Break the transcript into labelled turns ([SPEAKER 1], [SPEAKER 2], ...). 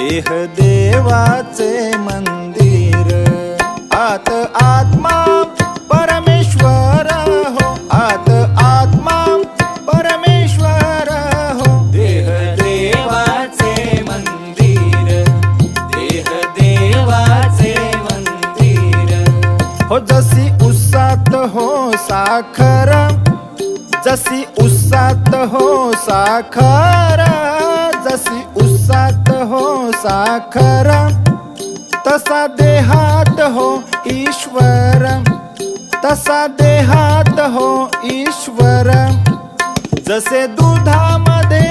[SPEAKER 1] देह देवाचे मंदिर, आत आत्मा परमेश्वर हो, आत आत्मा परमेश्वर हो. देह देवाचे मंदिर, देह देवाचे मंदिर. हो जशी उसात हो साखर, जशी उसात हो साखर, जशी उसात हो साखर, तसा देहात हो ईश्वर, तसा देहात हो ईश्वर. जसे दुधामध्ये